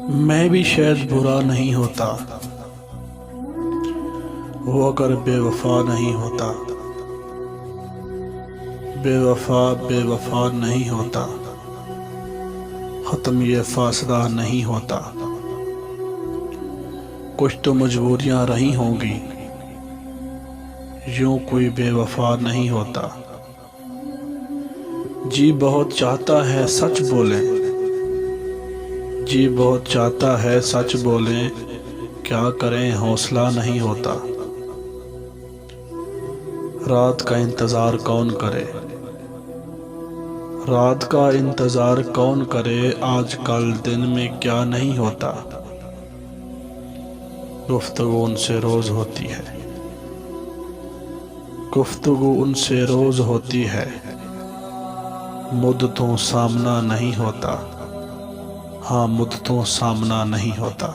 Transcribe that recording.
मैं भी शायद बुरा नहीं होता वो अगर बेवफा नहीं होता। बेवफा बेवफा नहीं होता, ख़त्म ये फासला नहीं होता। कुछ तो मजबूरियां रही होंगी, यूं कोई बेवफा नहीं होता। जी बहुत चाहता है सच बोलें, जी बहुत चाहता है सच बोलें, क्या करें हौसला नहीं होता। रात का इंतज़ार कौन करे, रात का इंतज़ार कौन करे, आजकल दिन में क्या नहीं होता। गुफ्तगू उनसे रोज़ होती है, गुफ्तगू उनसे रोज़ होती है, मुद्दतों सामना नहीं होता। हाँ, मुद्दतों सामना नहीं होता।